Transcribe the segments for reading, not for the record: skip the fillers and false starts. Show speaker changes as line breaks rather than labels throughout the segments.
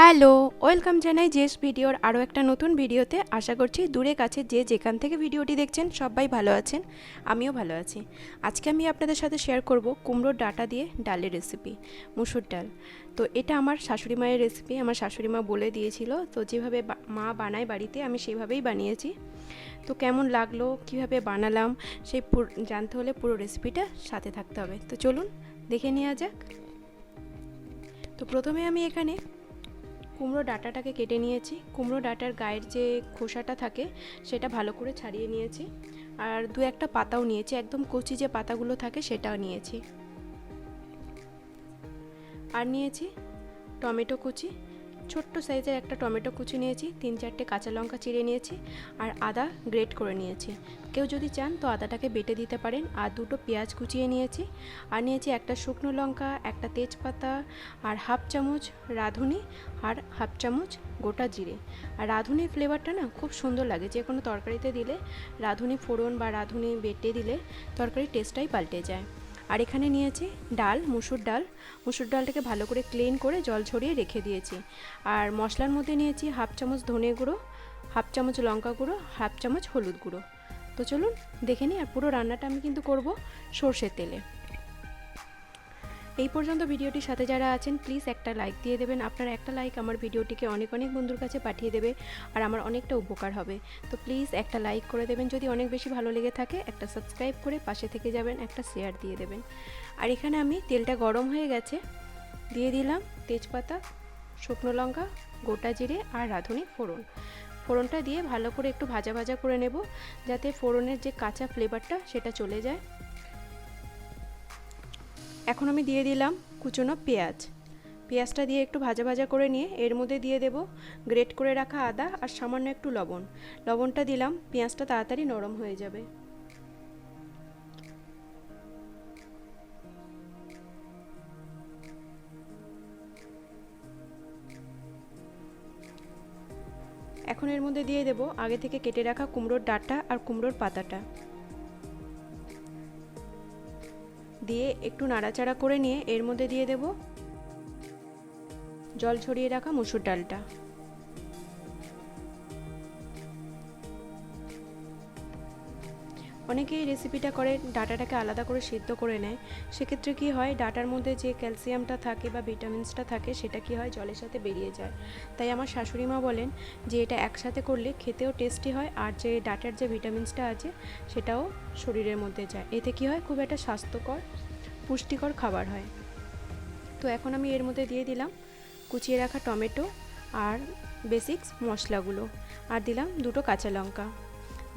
Hello, welcome জানাই JS ভিডিওর আরও একটা নতুন ভিডিওতে। আশা করছি দূরে কাছে যে যেখান থেকে ভিডিওটি দেখছেন সবাই ভালো আছেন, আমিও ভালো আছি। আজকে আমি আপনাদের সাথে শেয়ার করব কুমড়োর ডাঁটা দিয়ে ডালের রেসিপি, মুসুর ডাল। তো এটা আমার শাশুড়ি মায়ের রেসিপি, আমার শাশুড়ি মা বলে দিয়েছিল। তো যেভাবে মা বানায় বাড়িতে আমি সেভাবেই বানিয়েছি। তো কেমন লাগলো, কিভাবে বানালাম, সেই জানতে হলে পুরো রেসিপিটা সাথে থাকতে হবে। তো চলুন দেখে নেওয়া যাক। তো প্রথমে আমি এখানে কুমড়ো ডাঁটাটাকে কেটে নিয়েছি। কুমড়ো ডাঁটার গায়ের যে খোসাটা থাকে সেটা ভালো করে ছাড়িয়ে নিয়েছি। আর দু একটা পাতাও নিয়েছি, একদম কচি যে পাতাগুলো থাকে সেটাও নিয়েছি। আর নিয়েছি টমেটো কুচি, ছোট্ট সাইজের একটা টমেটো কুচি নিয়েছি, 3-4টে কাঁচা লঙ্কা চিড়ে নিয়েছি, আর আদা গ্রেট করে নিয়েছি। কেউ যদি চান তো আদাটাকে বেটে দিতে পারেন। আর দুটো পেঁয়াজ কুচিয়ে নিয়েছি। আর নিয়েছি একটা শুকনো লঙ্কা, একটা তেজপাতা, আর হাফ চামচ রাঁধুনি, আর হাফ চামচ গোটা জিরে। আর রাঁধুনির ফ্লেভারটা না খুব সুন্দর লাগে, যে কোনো তরকারিতে দিলে রাঁধুনি ফোড়ন বা রাঁধুনি বেটে দিলে তরকারির টেস্টটাই পাল্টে যায়। আর এখানে নিয়েছি ডাল, মুসুর ডাল। মুসুর ডালটাকে ভালো করে ক্লিন করে জল ঝরিয়ে রেখে দিয়েছি। আর মশলার মধ্যে নিয়েছি হাফ চামচ ধনে গুঁড়ো, হাফ চামচ লঙ্কা গুঁড়ো, হাফ চামচ হলুদ গুঁড়ো। তো চলুন দেখে নিই। আর পুরো রান্নাটা আমি কিন্তু করব সর্ষের তেলে। এই পর্যন্ত ভিডিওটির সাথে যারা আছেন প্লিজ একটা লাইক দিয়ে দেবেন। আপনার একটা লাইক আমার ভিডিওটিকে অনেক অনেক বন্ধুর কাছে পাঠিয়ে দেবে, আর আমার অনেকটা উপকার হবে। তো প্লিজ একটা লাইক করে দেবেন, যদি অনেক বেশি ভালো লেগে থাকে একটা সাবস্ক্রাইব করে পাশে থেকে যাবেন, একটা শেয়ার দিয়ে দেবেন। আর এখানে আমি তেলটা গরম হয়ে গেছে, দিয়ে দিলাম তেজপাতা, শুকনো লঙ্কা, গোটা জিরে আর রাঁধুনি ফোড়ন। ফোড়নটা দিয়ে ভালো করে একটু ভাজা ভাজা করে নেব, যাতে ফোড়নের যে কাঁচা ফ্লেভারটা সেটা চলে যায়। এখন আমি দিয়ে দিলাম কুচনো পেঁয়াজ। পেঁয়াজটা দিয়ে একটু ভাজা ভাজা করে নিয়ে এর মধ্যে দিয়ে দেব গ্রেট করে রাখা আদা আর সামান্য একটু লবণ। লবণটা দিলাম, পেঁয়াজটা তাড়াতাড়ি নরম হয়ে যাবে। এখন এর মধ্যে দিয়ে দেব আগে থেকে কেটে রাখা কুমড়োর ডাঁটা আর কুমড়োর পাতাটা। দিয়ে একটু নাড়াচাড়া করে নিয়ে এর মধ্যে দিয়ে দেব জল ছড়িয়ে রাখা মুসুর ডালটা। অনেকেই রেসিপিটা করে ডাঁটাটাকে আলাদা করে সিদ্ধ করে নেয়। সেক্ষেত্রে কি হয়, ডাঁটার মধ্যে যে ক্যালসিয়ামটা থাকে বা ভিটামিনসটা থাকে সেটা কি হয় জলের সাথে বেরিয়ে যায়। তাই আমার শাশুড়ি মা বলেন যে এটা একসাথে করলে খেতেও টেস্টি হয়, আর যে ডাঁটার যে ভিটামিনসটা আছে সেটাও শরীরের মধ্যে যায়। এতে কি হয়, খুব একটা স্বাস্থ্যকর পুষ্টিকর খাবার হয়। তো এখন আমি এর মধ্যে দিয়ে দিলাম কুচিয়ে রাখা টমেটো আর বেসিক্স মশলাগুলো, আর দিলাম দুটো কাঁচা লঙ্কা।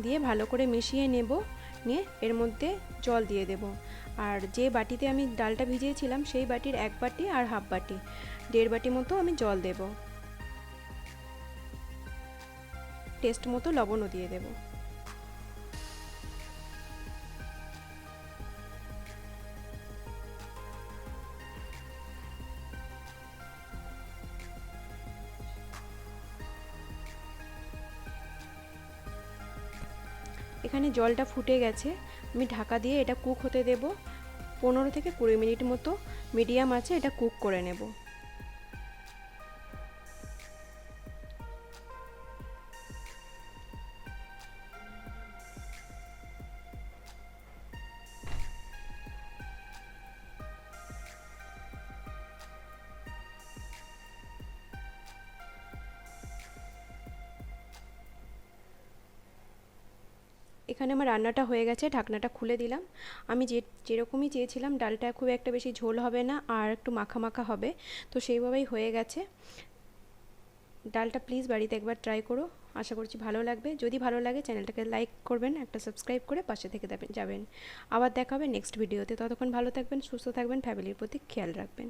দিয়ে ভালো করে মিশিয়ে নেব, নিয়ে এর মধ্যে জল দিয়ে দেব। আর যে বাটিতে আমি ডালটা ভিজিয়েছিলাম সেই বাটির 1 বাটি আর হাফ বাটি, 1.5 বাটি মতো আমি জল দেব। টেস্ট মতো লবণও দিয়ে দেব। এখানে জলটা ফুটে গেছে, আমি ঢাকা দিয়ে এটা কুক হতে দেব 15 থেকে 20 মিনিট মতো। মিডিয়াম আছে এটা কুক করে নেব। এখানে আমার রান্নাটা হয়ে গেছে, ঢাকনাটা খুলে দিলাম। আমি যেরকমই চেয়েছিলাম, ডালটা খুব একটা বেশি ঝোল হবে না আর একটু মাখা মাখা হবে, তো সেইভাবেই হয়ে গেছে। ডালটা প্লিজ বাড়িতে একবার ট্রাই করো, আশা করছি ভালো লাগবে। যদি ভালো লাগে চ্যানেলটাকে লাইক করবেন, একটা সাবস্ক্রাইব করে পাশে থেকে যাবেন। আবার দেখা হবে নেক্সট ভিডিওতে। ততক্ষণ ভালো থাকবেন, সুস্থ থাকবেন, ফ্যামিলির প্রতি খেয়াল রাখবেন।